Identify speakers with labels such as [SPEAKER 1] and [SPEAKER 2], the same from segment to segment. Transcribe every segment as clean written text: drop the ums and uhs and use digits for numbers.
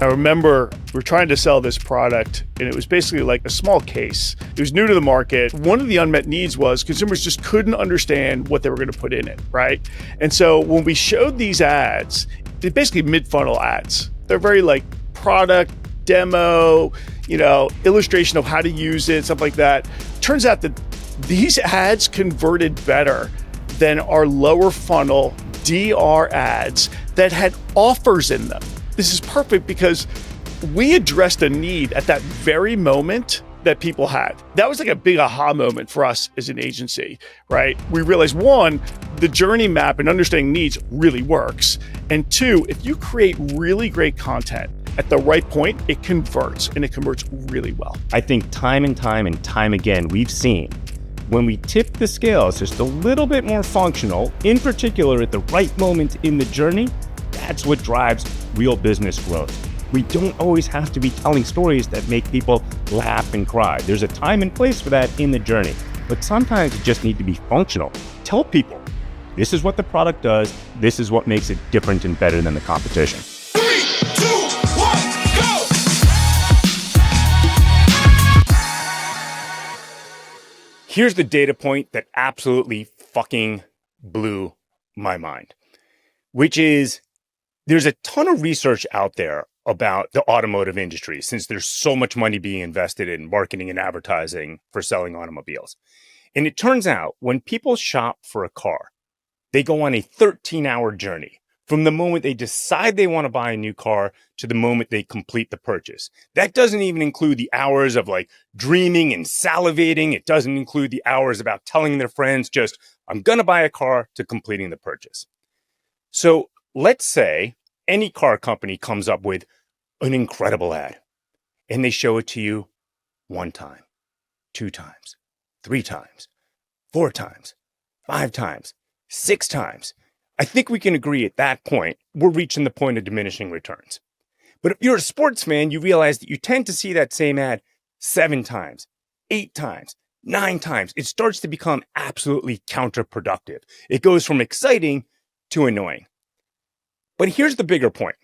[SPEAKER 1] I remember we were trying to sell this product, and it was basically like a small case. It was new to the market. One of the unmet needs was consumers just couldn't understand what they were going to put in it, right? And so when we showed these ads, they're basically mid-funnel ads. They're very like product, demo, illustration of how to use it, stuff like that. Turns out that these ads converted better than our lower funnel DR ads that had offers in them. This is perfect because we addressed a need at that very moment that people had. That was like a big aha moment for us as an agency, right? We realized, one, the journey map and understanding needs really works. And two, if you create really great content at the right point, it converts, and it converts really well.
[SPEAKER 2] I think time and time again, we've seen when we tip the scales just a little bit more functional, in particular at the right moment in the journey, that's what drives real business growth. We don't always have to be telling stories that make people laugh and cry. There's a time and place for that in the journey, but sometimes you just need to be functional. Tell people, this is what the product does, this is what makes it different and better than the competition.
[SPEAKER 3] 3, 2, 1, go!
[SPEAKER 2] Here's the data point that absolutely fucking blew my mind, which is there's a ton of research out there about the automotive industry, since there's so much money being invested in marketing and advertising for selling automobiles. And it turns out when people shop for a car, they go on a 13-hour journey from the moment they decide they want to buy a new car to the moment they complete the purchase. That doesn't even include the hours of like dreaming and salivating. It doesn't include the hours about telling their friends, just, I'm going to buy a car, to completing the purchase. So let's say any car company comes up with an incredible ad and they show it to you 1 time, 2 times, 3 times, 4 times, 5 times, 6 times. I think we can agree at that point, we're reaching the point of diminishing returns. But if you're a sports fan, you realize that you tend to see that same ad 7 times, 8 times, 9 times. It starts to become absolutely counterproductive. It goes from exciting to annoying. But here's the bigger point.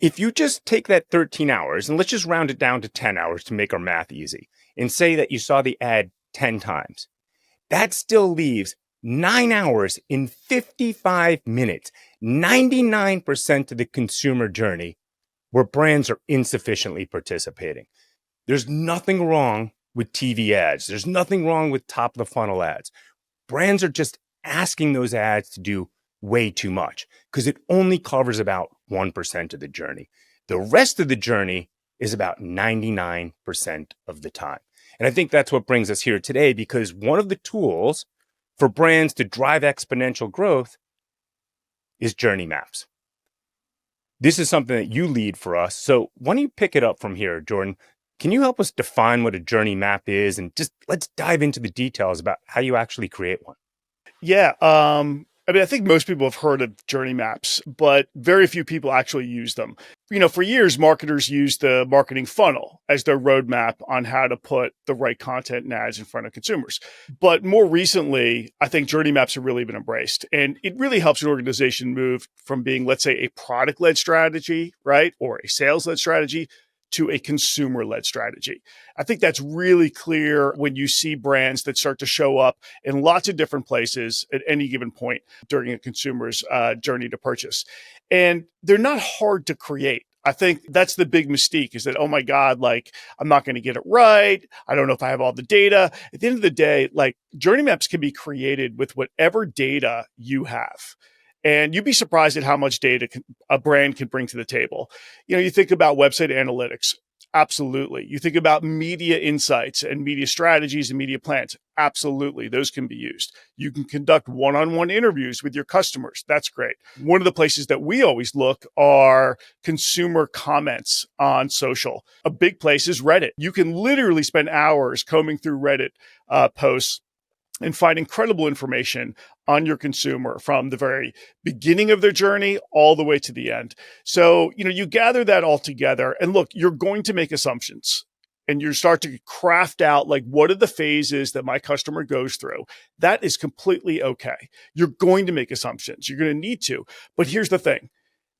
[SPEAKER 2] If you just take that 13 hours, and let's just round it down to 10 hours to make our math easy, and say that you saw the ad 10 times, that still leaves 9 hours in 55 minutes, 99% of the consumer journey where brands are insufficiently participating. There's nothing wrong with TV ads. There's nothing wrong with top of the funnel ads. Brands are just asking those ads to do way too much because it only covers about 1% of the journey. The rest of the journey is about 99% of the time. And I think that's what brings us here today, because one of the tools for brands to drive exponential growth is journey maps. This is something that you lead for us. So why don't you pick it up from here, Jordan? Can you help us define what a journey map is, and just let's dive into the details about how you actually create one?
[SPEAKER 1] Yeah. I think most people have heard of journey maps, but very few people actually use them. For years, marketers used the marketing funnel as their roadmap on how to put the right content and ads in front of consumers. But more recently, I think journey maps have really been embraced. And it really helps an organization move from being, let's say, a product-led strategy, right, or a sales-led strategy, to a consumer-led strategy. I think that's really clear when you see brands that start to show up in lots of different places at any given point during a consumer's journey to purchase. And they're not hard to create. I think that's the big mystique, is that, oh my God, like, I'm not going to get it right. I don't know if I have all the data. At the end of the day, like, journey maps can be created with whatever data you have. And you'd be surprised at how much data a brand can bring to the table. You think about website analytics. Absolutely. You think about media insights and media strategies and media plans. Absolutely. Those can be used. You can conduct one-on-one interviews with your customers. That's great. One of the places that we always look are consumer comments on social. A big place is Reddit. You can literally spend hours combing through Reddit posts and find incredible information on your consumer from the very beginning of their journey all the way to the end. So, you gather that all together, and look, you're going to make assumptions, and you start to craft out, like, what are the phases that my customer goes through? That is completely okay. You're going to make assumptions. You're going to need to. But here's the thing.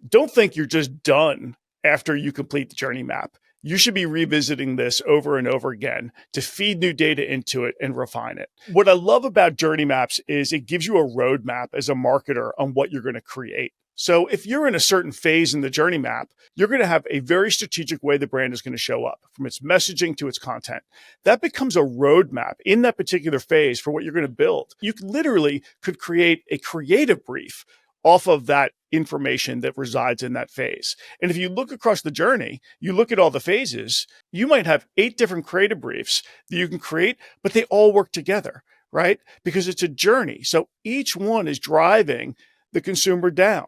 [SPEAKER 1] Don't think you're just done after you complete the journey map. You should be revisiting this over and over again to feed new data into it and refine it. What I love about journey maps is it gives you a roadmap as a marketer on what you're going to create. So if you're in a certain phase in the journey map, you're going to have a very strategic way the brand is going to show up, from its messaging to its content. That becomes a roadmap in that particular phase for what you're going to build. You literally could create a creative brief off of that information that resides in that phase. And if you look across the journey, you look at all the phases, you might have 8 different creative briefs that you can create, but they all work together, right? Because it's a journey. So each one is driving the consumer down.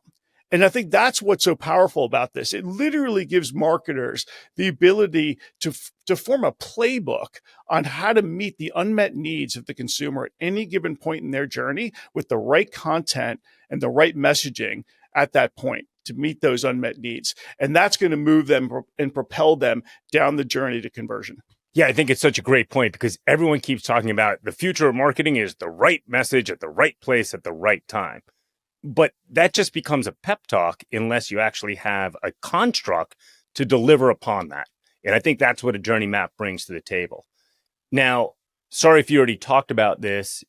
[SPEAKER 1] And I think that's what's so powerful about this. It literally gives marketers the ability to form a playbook on how to meet the unmet needs of the consumer at any given point in their journey with the right content and the right messaging at that point to meet those unmet needs. And that's going to move them and propel them down the journey to conversion.
[SPEAKER 2] Yeah, I think it's such a great point because everyone keeps talking about the future of marketing is the right message at the right place at the right time. But that just becomes a pep talk unless you actually have a construct to deliver upon that. And I think that's what a journey map brings to the table. Now, sorry if you already talked about this.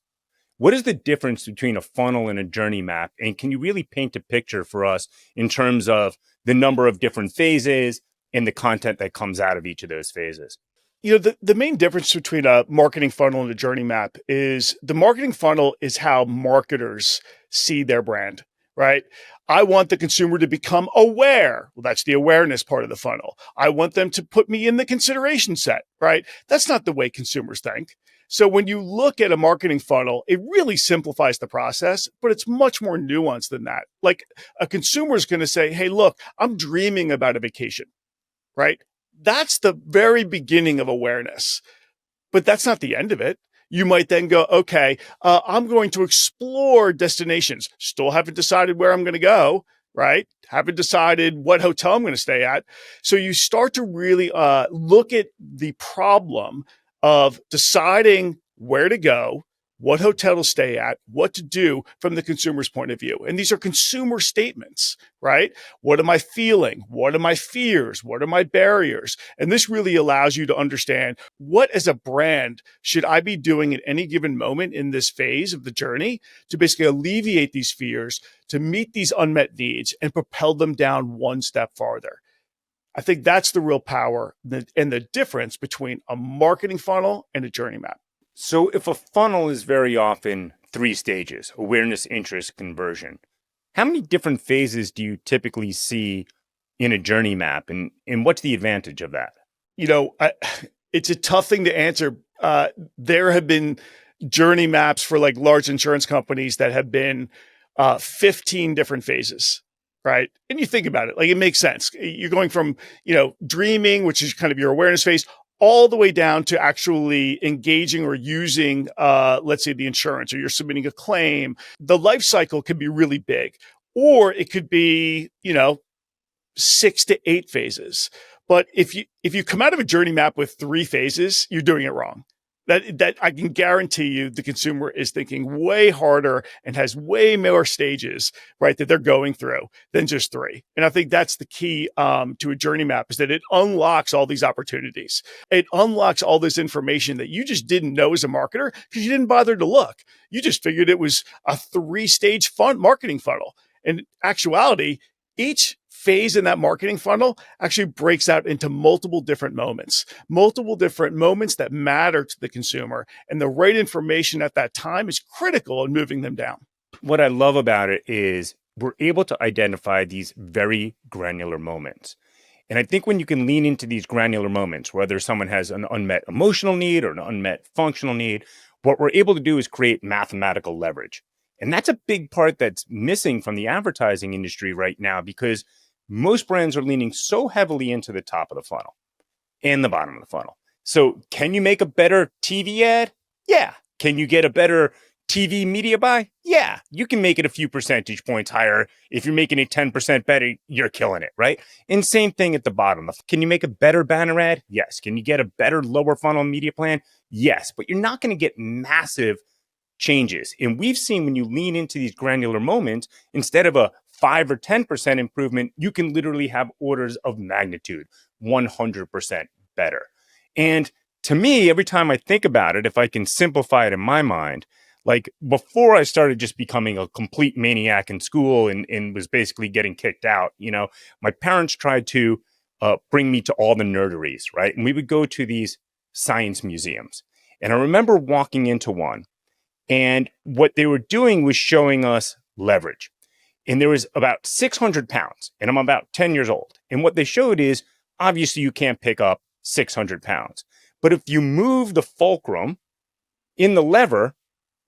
[SPEAKER 2] What is the difference between a funnel and a journey map? And can you really paint a picture for us in terms of the number of different phases and the content that comes out of each of those phases?
[SPEAKER 1] You know, the main difference between a marketing funnel and a journey map is the marketing funnel is how marketers see their brand, right? I want the consumer to become aware. Well, that's the awareness part of the funnel. I want them to put me in the consideration set, right? That's not the way consumers think. So when you look at a marketing funnel, it really simplifies the process, but it's much more nuanced than that. Like a consumer is going to say, hey, look, I'm dreaming about a vacation, right? That's the very beginning of awareness, but that's not the end of it. You might then go, okay, I'm going to explore destinations. Still haven't decided where I'm going to go, right? Haven't decided what hotel I'm going to stay at. So you start to really look at the problem of deciding where to go, what hotel to stay at, what to do from the consumer's point of view. And these are consumer statements, right? What am I feeling? What are my fears? What are my barriers? And this really allows you to understand what as a brand should I be doing at any given moment in this phase of the journey to basically alleviate these fears, to meet these unmet needs and propel them down one step farther. I think that's the real power and the difference between a marketing funnel and a journey map.
[SPEAKER 2] So if a funnel is very often 3 stages, awareness, interest, conversion, how many different phases do you typically see in a journey map? And what's the advantage of that?
[SPEAKER 1] You know, it's a tough thing to answer. There have been journey maps for like large insurance companies that have been 15 different phases, right? And you think about it, like it makes sense. You're going from, dreaming, which is kind of your awareness phase, all the way down to actually engaging or using, let's say, the insurance, or you're submitting a claim. The life cycle can be really big, or it could be, 6 to 8 phases. But if you come out of a journey map with 3 phases, you're doing it wrong. That I can guarantee you the consumer is thinking way harder and has way more stages, right, that they're going through than just 3. And I think that's the key to a journey map, is that it unlocks all these opportunities. It unlocks all this information that you just didn't know as a marketer because you didn't bother to look. You just figured it was a 3-stage marketing funnel. In actuality, each phase in that marketing funnel actually breaks out into multiple different moments that matter to the consumer. And the right information at that time is critical in moving them down.
[SPEAKER 2] What I love about it is we're able to identify these very granular moments. And I think when you can lean into these granular moments, whether someone has an unmet emotional need or an unmet functional need, what we're able to do is create mathematical leverage. And that's a big part that's missing from the advertising industry right now, because most brands are leaning so heavily into the top of the funnel and the bottom of the funnel. So can you make a better TV ad? Yeah. Can you get a better TV media buy? Yeah. You can make it a few percentage points higher. If you're making it 10% better, you're killing it, right? And same thing at the bottom. Can you make a better banner ad? Yes. Can you get a better lower funnel media plan? Yes. But you're not going to get massive changes. And we've seen when you lean into these granular moments, instead of a 5 or 10% improvement, you can literally have orders of magnitude 100% better. And to me, every time I think about it, if I can simplify it in my mind, like before I started just becoming a complete maniac in school and was basically getting kicked out, my parents tried to bring me to all the nerderies, right? And we would go to these science museums. And I remember walking into one, and what they were doing was showing us leverage. And there was about 600 pounds, and I'm about 10 years old. And what they showed is, obviously you can't pick up 600 pounds. But if you move the fulcrum in the lever,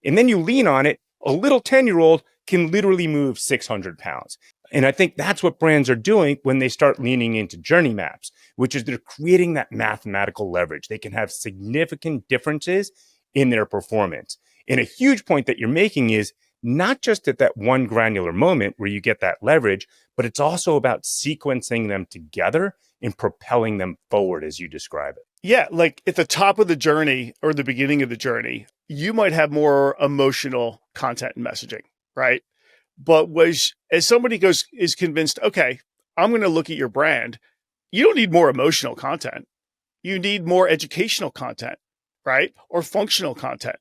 [SPEAKER 2] and then you lean on it, a little 10-year-old can literally move 600 pounds. And I think that's what brands are doing when they start leaning into journey maps, which is they're creating that mathematical leverage. They can have significant differences in their performance. And a huge point that you're making is not just at that one granular moment where you get that leverage, but it's also about sequencing them together and propelling them forward as you describe it.
[SPEAKER 1] Yeah, like at the top of the journey or the beginning of the journey, you might have more emotional content and messaging, right? But as somebody is convinced, okay, I'm going to look at your brand, you don't need more emotional content. You need more educational content, right? Or functional content.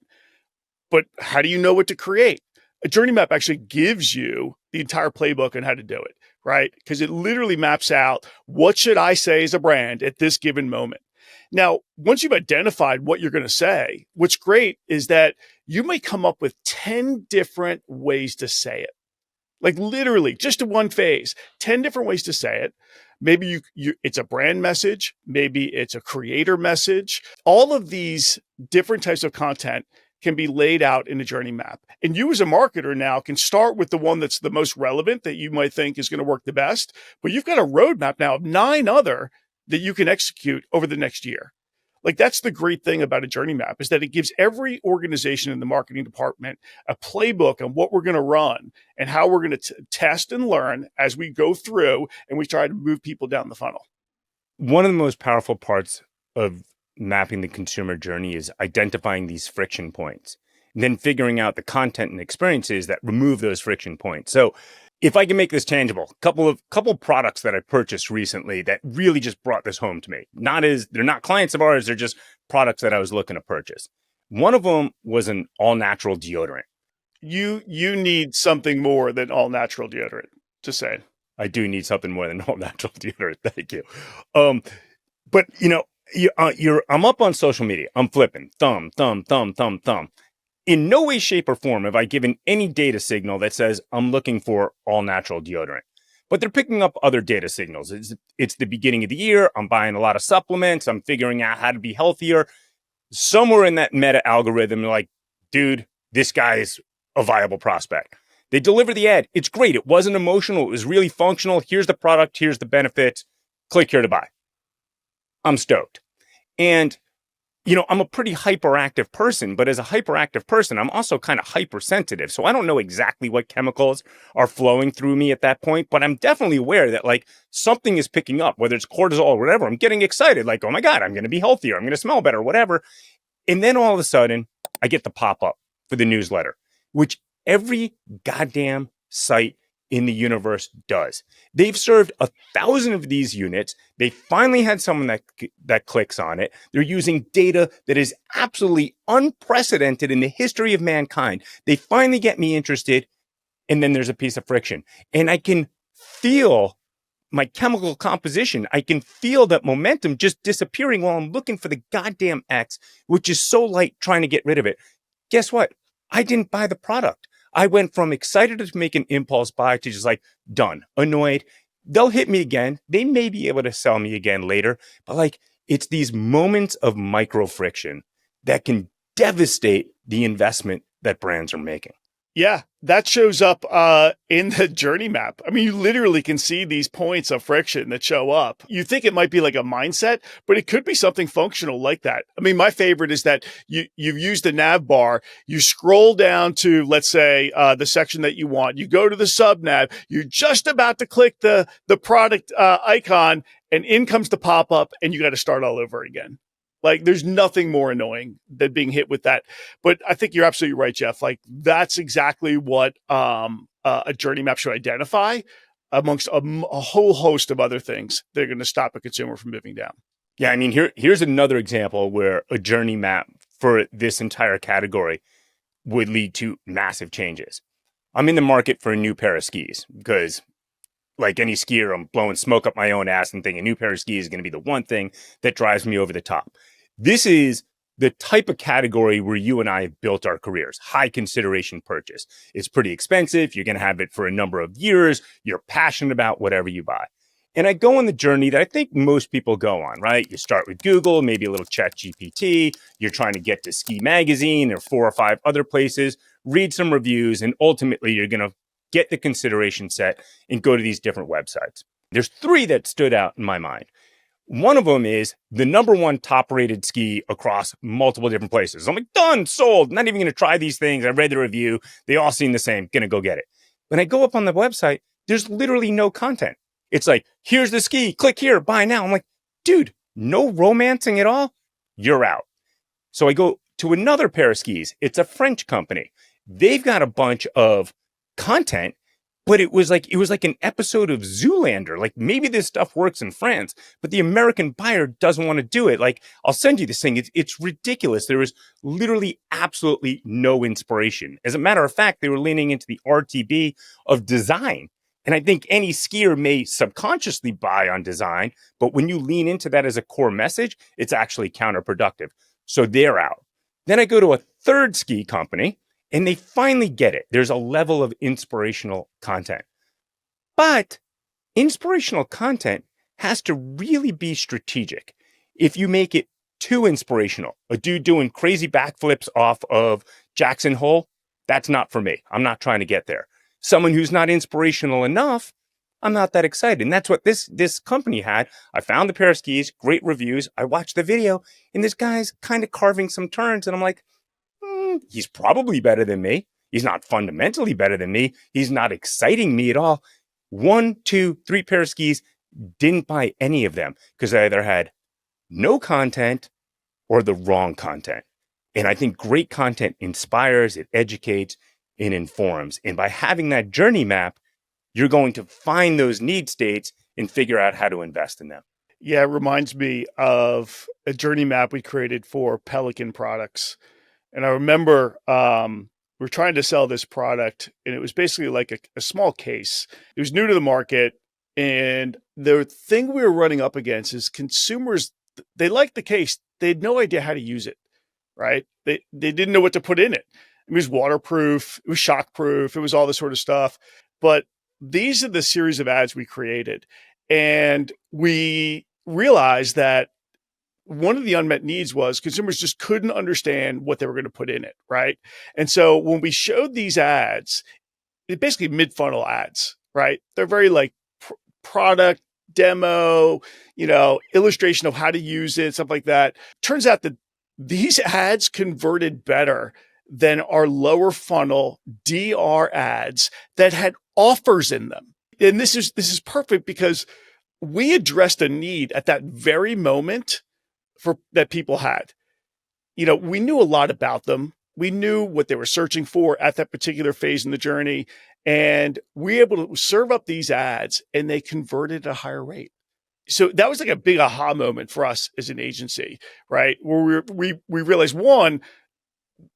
[SPEAKER 1] But how do you know what to create? A journey map actually gives you the entire playbook on how to do it, right? Because it literally maps out what should I say as a brand at this given moment. Now, once you've identified what you're going to say, what's great is that you may come up with 10 different ways to say it. Like literally just in one phase, 10 different ways to say it. Maybe it's a brand message. Maybe it's a creator message. All of these different types of content can be laid out in a journey map. And you as a marketer now can start with the one that's the most relevant that you might think is going to work the best. But you've got a roadmap now of 9 other that you can execute over the next year. Like that's the great thing about a journey map is that it gives every organization in the marketing department a playbook on what we're going to run and how we're going to test and learn as we go through and we try to move people down the funnel.
[SPEAKER 2] One of the most powerful parts of mapping the consumer journey is identifying these friction points and then figuring out the content and experiences that remove those friction points. So if I can make this tangible, couple products that I purchased recently that really just brought this home to me. They're not clients of ours, they're just products that I was looking to purchase. One of them was an all-natural deodorant.
[SPEAKER 1] You need something more than all-natural deodorant, just saying.
[SPEAKER 2] I do need something more than all-natural deodorant. Thank you. But I'm up on social media. I'm flipping thumb. In no way, shape, or form have I given any data signal that says I'm looking for all-natural deodorant. But they're picking up other data signals. It's the beginning of the year. I'm buying a lot of supplements. I'm figuring out how to be healthier. Somewhere in that meta algorithm, they're like, dude, this guy is a viable prospect. They deliver the ad. It's great. It wasn't emotional. It was really functional. Here's the product. Here's the benefits. Click here to buy. I'm stoked. And I'm a pretty hyperactive person, but as a hyperactive person, I'm also kind of hypersensitive. So I don't know exactly what chemicals are flowing through me at that point, but I'm definitely aware that like something is picking up, whether it's cortisol or whatever. I'm getting excited, like, oh my God, I'm going to be healthier. I'm going to smell better, whatever. And then all of a sudden I get the pop-up for the newsletter, which every goddamn site in the universe does. They've served 1,000 of these units. They finally had someone that clicks on it. They're using data that is absolutely unprecedented in the history of mankind. They finally get me interested, and then there's a piece of friction. And I can feel my chemical composition. I can feel that momentum just disappearing while I'm looking for the goddamn X, which is so light trying to get rid of it. Guess what? I didn't buy the product. I went from excited to make an impulse buy to just like done, annoyed. They'll hit me again. They may be able to sell me again later, but like it's these moments of micro friction that can devastate the investment that brands are making.
[SPEAKER 1] Yeah, that shows up in the journey map. I mean, you literally can see these points of friction that show up. You think it might be like a mindset, but it could be something functional like that. I mean, my favorite is that you've used the nav bar. You scroll down to, let's say, the section that you want. You go to the sub nav. You're just about to click the product icon, and in comes the pop up, and you got to start all over again. Like there's nothing more annoying than being hit with that. But I think you're absolutely right, Jeff. Like that's exactly what a journey map should identify amongst a whole host of other things that are going to stop a consumer from moving down.
[SPEAKER 2] Yeah, I mean, here's another example where a journey map for this entire category would lead to massive changes. I'm in the market for a new pair of skis because, like any skier, I'm blowing smoke up my own ass and thinking a new pair of skis is going to be the one thing that drives me over the top. This is the type of category where you and I have built our careers. High consideration purchase. It's pretty expensive. You're going to have it for a number of years. You're passionate about whatever you buy. And I go on the journey that I think most people go on, right? You start with Google, maybe a little Chat GPT. You're trying to get to Ski Magazine or 4 or 5 other places, read some reviews, and ultimately you're going to get the consideration set and go to these different websites. There's 3 that stood out in my mind. One of them is the number 1 top rated ski across multiple different places. I'm like, done, sold. Not even going to try these things. I read the review. They all seem the same. Going to go get it. When I go up on the website, there's literally no content. It's like, here's the ski, click here, buy now. I'm like, dude, no romancing at all. You're out. So I go to another pair of skis. It's a French company. They've got a bunch of content, but it was like an episode of Zoolander. Like maybe this stuff works in France, but the American buyer doesn't want to do it. Like I'll send you this thing. It's ridiculous. There was literally absolutely no inspiration. As a matter of fact, they were leaning into the RTB of design. And I think any skier may subconsciously buy on design, but when you lean into that as a core message, it's actually counterproductive. So they're out. Then I go to a third ski company and they finally get it. There's a level of inspirational content. But inspirational content has to really be strategic. If you make it too inspirational, a dude doing crazy backflips off of Jackson Hole, that's not for me. I'm not trying to get there. Someone who's not inspirational enough, I'm not that excited. And that's what this company had. I found the pair of skis, great reviews. I watched the video, and this guy's kind of carving some turns. And I'm like, he's probably better than me. He's not fundamentally better than me. He's not exciting me at all. 1, 2, 3 pair of skis, didn't buy any of them because I either had no content or the wrong content. And I think great content inspires, it educates, and informs. And by having that journey map, you're going to find those need states and figure out how to invest in them.
[SPEAKER 1] Yeah, it reminds me of a journey map we created for Pelican products. And I remember we're trying to sell this product, and it was basically like a small case. It was new to the market. And the thing we were running up against is consumers, they liked the case. They had no idea how to use it, right? They didn't know what to put in it. It was waterproof, it was shockproof, it was all this sort of stuff. But these are the series of ads we created. And we realized that one of the unmet needs was consumers just couldn't understand what they were going to put in it, right? And so when we showed these ads, it's basically mid-funnel ads, right? They're very like product demo, illustration of how to use it, stuff like that. Turns out that these ads converted better than our lower funnel DR ads that had offers in them. And this is perfect because we addressed a need at that very moment that people had. We knew a lot about them. We knew what they were searching for at that particular phase in the journey. And we were able to serve up these ads and they converted at a higher rate. So that was like a big aha moment for us as an agency, right? Where we realized, 1,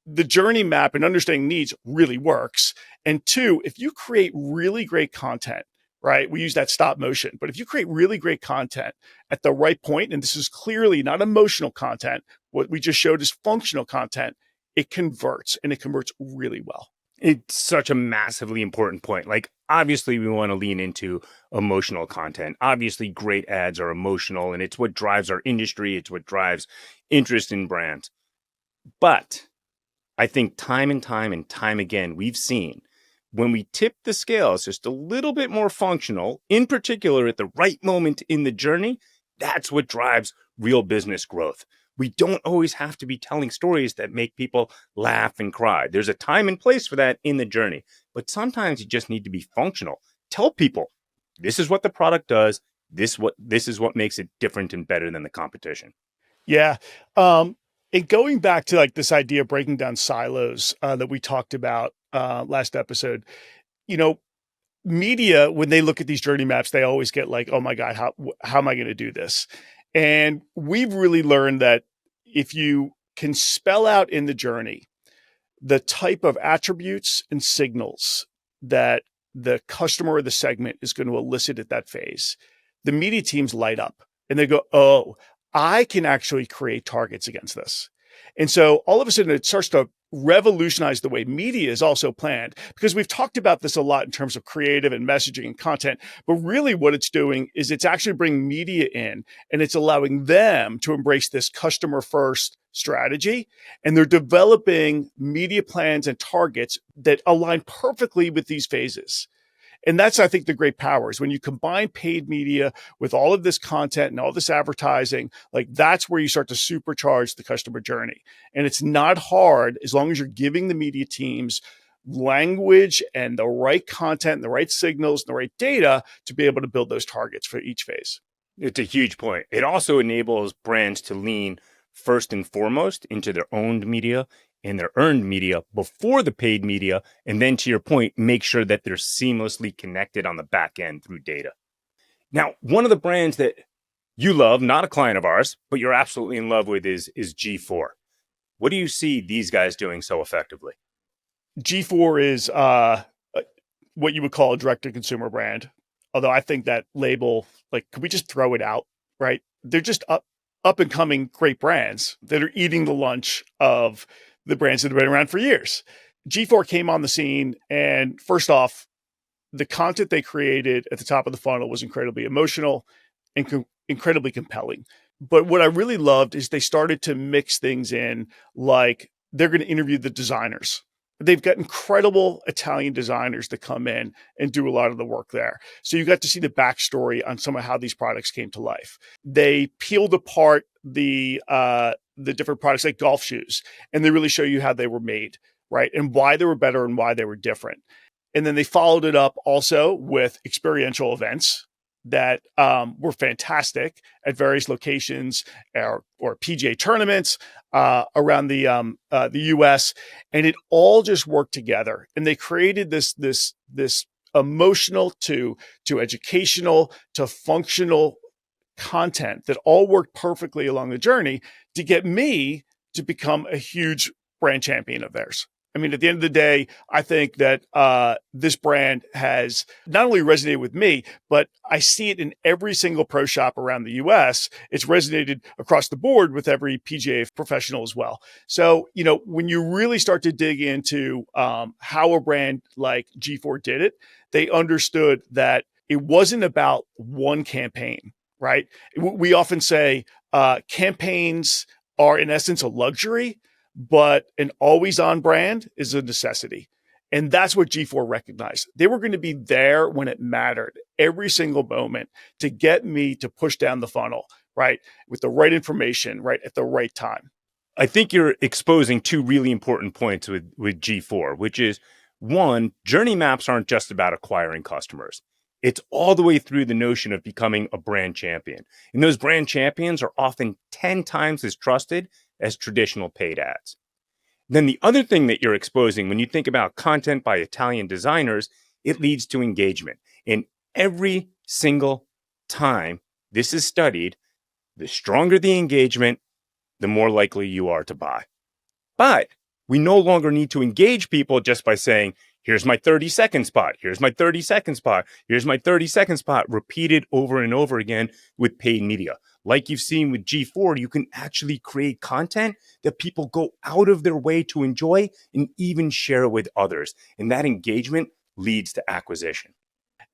[SPEAKER 1] the journey map and understanding needs really works. And 2, if you create really great content, right? We use that stop motion, but if you create really great content at the right point, and this is clearly not emotional content, what we just showed is functional content, it converts, and it converts really well.
[SPEAKER 2] It's such a massively important point. Like, obviously, we want to lean into emotional content. Obviously, great ads are emotional, and it's what drives our industry. It's what drives interest in brands. But I think time and time again, we've seen when we tip the scales just a little bit more functional, in particular at the right moment in the journey, that's what drives real business growth. We don't always have to be telling stories that make people laugh and cry. There's a time and place for that in the journey, but sometimes you just need to be functional. Tell people, this is what the product does. This is what makes it different and better than the competition.
[SPEAKER 1] Yeah. Um, and going back to like this idea of breaking down silos that we talked about last episode, you know, media, when they look at these journey maps, they always get like, oh my God, how am I going to do this? And we've really learned that if you can spell out in the journey the type of attributes and signals that the customer or the segment is going to elicit at that phase, the media teams light up and they go, oh, I can actually create targets against this. And so all of a sudden it starts to revolutionize the way media is also planned, because we've talked about this a lot in terms of creative and messaging and content. But really what it's doing is it's actually bringing media in and it's allowing them to embrace this customer first strategy. And they're developing media plans and targets that align perfectly with these phases. And that's, I think, the great power is when you combine paid media with all of this content and all this advertising, like that's where you start to supercharge the customer journey. And it's not hard as long as you're giving the media teams language and the right content and the right signals and the right data to be able to build those targets for each phase.
[SPEAKER 2] It's a huge point. It also enables brands to lean first and foremost into their owned media and their earned media before the paid media. And then to your point, make sure that they're seamlessly connected on the back end through data. Now, one of the brands that you love, not a client of ours, but you're absolutely in love with is G4. What do you see these guys doing so effectively?
[SPEAKER 1] G4 is what you would call a direct to consumer brand. Although I think that label, like, could we just throw it out? Right? They're just up and coming great brands that are eating the lunch of the brands that have been around for years. G4 came on the scene, and first off, the content they created at the top of the funnel was incredibly emotional and incredibly compelling. But what I really loved is they started to mix things in, like they're going to interview the designers. They've got incredible Italian designers that come in and do a lot of the work there. So you got to see the backstory on some of how these products came to life. They peeled apart the different products like golf shoes, and they really show you how they were made, right? And why they were better and why they were different. And then they followed it up also with experiential events that were fantastic at various locations or PGA tournaments around the U.S. And it all just worked together. And they created this emotional to educational to functional content that all worked perfectly along the journey to get me to become a huge brand champion of theirs. I mean, at the end of the day, I think that this brand has not only resonated with me, but I see it in every single pro shop around the US. It's resonated across the board with every PGA professional as well. So, you know, when you really start to dig into how a brand like G4 did it, they understood that it wasn't about one campaign, right? We often say campaigns are in essence a luxury, but an always on brand is a necessity. And that's what G4 recognized. They were going to be there when it mattered every single moment to get me to push down the funnel, right? With the right information, right? At the right time.
[SPEAKER 2] I think you're exposing two really important points with G4, which is one, journey maps aren't just about acquiring customers. It's all the way through the notion of becoming a brand champion. And those brand champions are often 10 times as trusted as traditional paid ads. Then the other thing that you're exposing when you think about content by Italian designers, it leads to engagement. And every single time this is studied, the stronger the engagement, the more likely you are to buy. But we no longer need to engage people just by saying, here's my 30-second spot, here's my 30-second spot, here's my 30-second spot, repeated over and over again with paid media. Like you've seen with G4, you can actually create content that people go out of their way to enjoy and even share it with others. And that engagement leads to acquisition.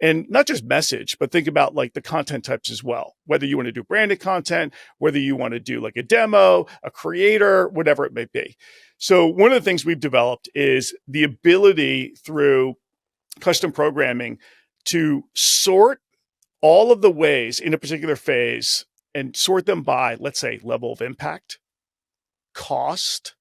[SPEAKER 1] And not just message, but think about like the content types as well. Whether you want to do branded content, whether you want to do like a demo, a creator, whatever it may be. So one of the things we've developed is the ability through custom programming to sort all of the ways in a particular phase and sort them by, let's say, level of impact, cost,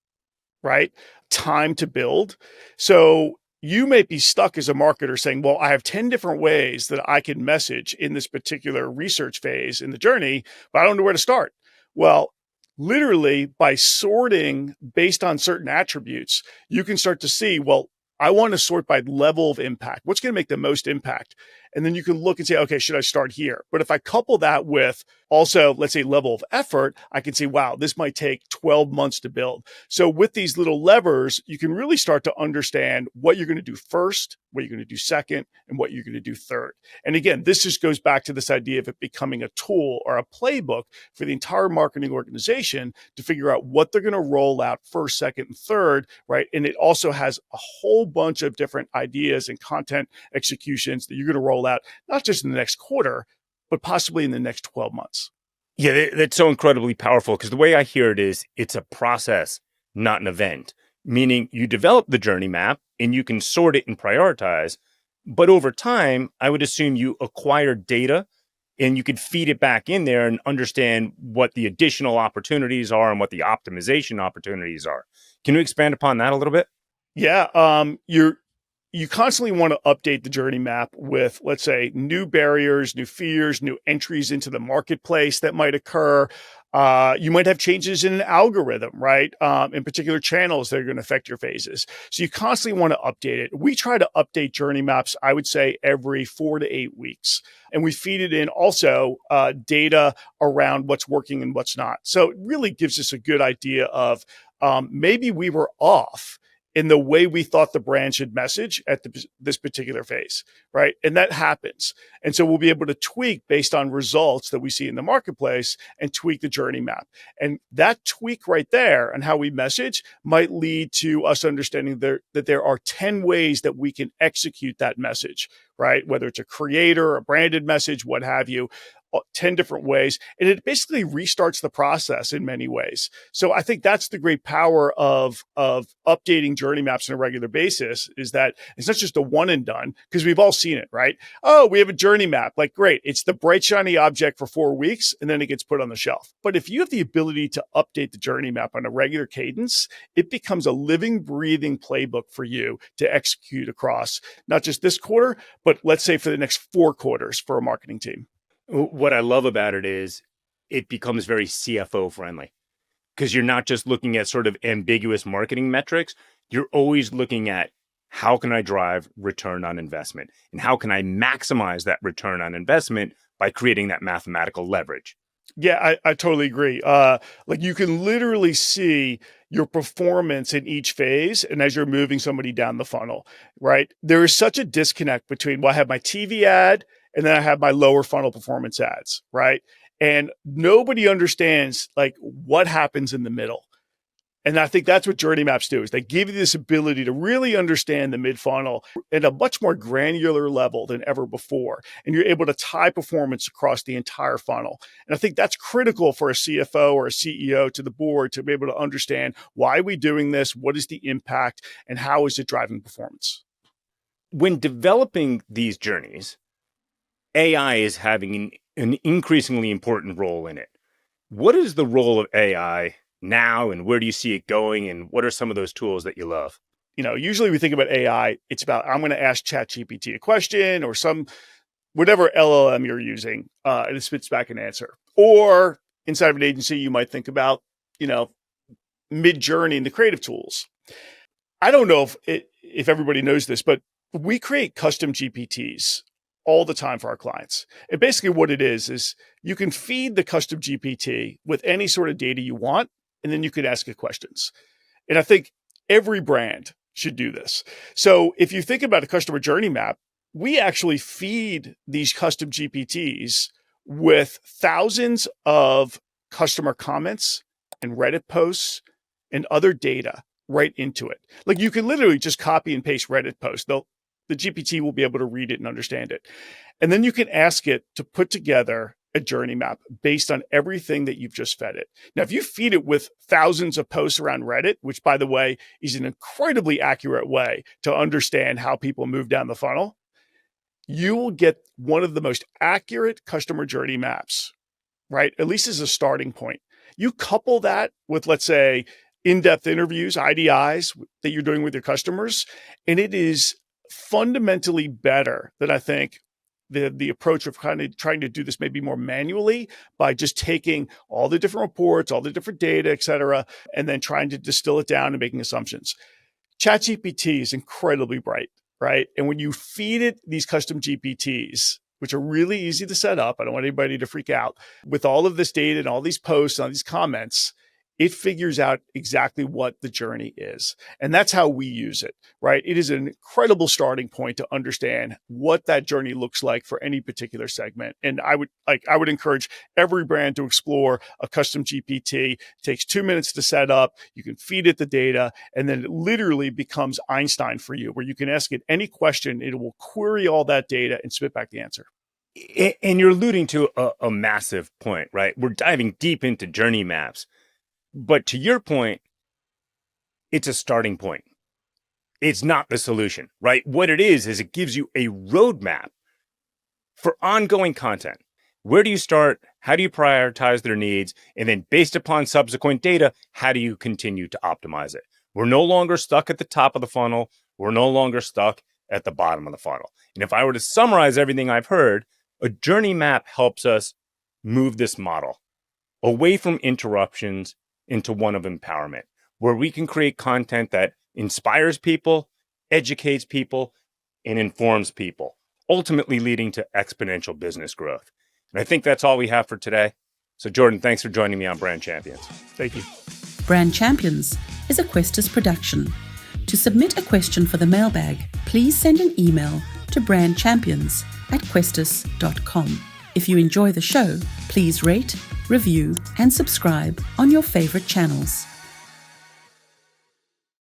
[SPEAKER 1] right? Time to build. So you may be stuck as a marketer saying, well, I have 10 different ways that I can message in this particular research phase in the journey, but I don't know where to start. Well, literally by sorting based on certain attributes, you can start to see, well, I want to sort by level of impact. What's going to make the most impact? And then you can look and say, okay, should I start here? But if I couple that with also, let's say, level of effort, I can say, wow, this might take 12 months to build. So with these little levers, you can really start to understand what you're going to do first, what you're going to do second, and what you're going to do third. And again, this just goes back to this idea of it becoming a tool or a playbook for the entire marketing organization to figure out what they're going to roll out first, second, and third, right? And it also has a whole bunch of different ideas and content executions that you're going to roll out, not just in the next quarter, but possibly in the next 12 months.
[SPEAKER 2] Yeah, that's so incredibly powerful because the way I hear it is it's a process, not an event, meaning you develop the journey map and you can sort it and prioritize. But over time, I would assume you acquire data and you could feed it back in there and understand what the additional opportunities are and what the optimization opportunities are. Can you expand upon that a little bit?
[SPEAKER 1] Yeah, you constantly want to update the journey map with, let's say, new barriers, new fears, new entries into the marketplace that might occur. You might have changes in an algorithm, right? In particular channels that are going to affect your phases. So you constantly want to update it. We try to update journey maps, I would say, every 4 to 8 weeks. And we feed it in also data around what's working and what's not. So it really gives us a good idea of maybe we were off in the way we thought the brand should message at this particular phase, right? And that happens. And so we'll be able to tweak based on results that we see in the marketplace and tweak the journey map. And that tweak right there and how we message might lead to us understanding that there are 10 ways that we can execute that message, right? Whether it's a creator, a branded message, what have you. 10 different ways. And it basically restarts the process in many ways. So I think that's the great power of updating journey maps on a regular basis, is that it's not just a one and done, because we've all seen it, right? Oh, we have a journey map. Like, great. It's the bright, shiny object for 4 weeks, and then it gets put on the shelf. But if you have the ability to update the journey map on a regular cadence, it becomes a living, breathing playbook for you to execute across not just this quarter, but let's say for the next 4 quarters for a marketing team.
[SPEAKER 2] What I love about it is it becomes very CFO friendly because you're not just looking at sort of ambiguous marketing metrics. You're always looking at how can I drive return on investment and how can I maximize that return on investment by creating that mathematical leverage.
[SPEAKER 1] Yeah, I totally agree. Like you can literally see your performance in each phase and as you're moving somebody down the funnel, right? There is such a disconnect between, well, I have my TV ad and then I have my lower funnel performance ads, right? And nobody understands like what happens in the middle. And I think that's what journey maps do, is they give you this ability to really understand the mid funnel at a much more granular level than ever before. And you're able to tie performance across the entire funnel. And I think that's critical for a CFO or a CEO to the board to be able to understand, why are we doing this? What is the impact and how is it driving performance?
[SPEAKER 2] When developing these journeys, AI is having an increasingly important role in it. What is the role of AI now, and where do you see it going, and what are some of those tools that you love?
[SPEAKER 1] You know, usually we think about AI, it's about, I'm going to ask ChatGPT a question or some whatever LLM you're using, and it spits back an answer. Or inside of an agency, you might think about, you know, mid-journey and the creative tools. I don't know if everybody knows this, but we create custom GPTs all the time for our clients. And basically what it is you can feed the custom GPT with any sort of data you want, and then you can ask it questions. And I think every brand should do this. So if you think about a customer journey map, we actually feed these custom GPTs with thousands of customer comments and Reddit posts and other data right into it. Like you can literally just copy and paste Reddit posts. The GPT will be able to read it and understand it. And then you can ask it to put together a journey map based on everything that you've just fed it. Now, if you feed it with thousands of posts around Reddit, which by the way, is an incredibly accurate way to understand how people move down the funnel, you will get one of the most accurate customer journey maps, right? At least as a starting point. You couple that with, let's say, in-depth interviews, IDIs that you're doing with your customers, and it is fundamentally better than I think the approach of kind of trying to do this maybe more manually by just taking all the different reports, all the different data, et cetera, and then trying to distill it down and making assumptions. ChatGPT is incredibly bright, right? And when you feed it these custom GPTs, which are really easy to set up, I don't want anybody to freak out, with all of this data and all these posts and all these comments, it figures out exactly what the journey is. And that's how we use it, right? It is an incredible starting point to understand what that journey looks like for any particular segment. And I would encourage every brand to explore a custom GPT. It takes 2 minutes to set up. You can feed it the data, and then it literally becomes Einstein for you, where you can ask it any question. It will query all that data and spit back the answer.
[SPEAKER 2] And you're alluding to a massive point, right? We're diving deep into journey maps. But to your point, it's a starting point. It's not the solution, right? What it is it gives you a roadmap for ongoing content. Where do you start? How do you prioritize their needs? And then based upon subsequent data, how do you continue to optimize it? We're no longer stuck at the top of the funnel. We're no longer stuck at the bottom of the funnel. And if I were to summarize everything I've heard, a journey map helps us move this model away from interruptions into one of empowerment, where we can create content that inspires people, educates people, and informs people, ultimately leading to exponential business growth. And I think that's all we have for today. So Jordan, thanks for joining me on Brand Champions.
[SPEAKER 1] Thank you.
[SPEAKER 4] Brand Champions is a Questus production. To submit a question for the mailbag, please send an email to brandchampions@questus.com. If you enjoy the show, please rate, review, and subscribe on your favorite channels.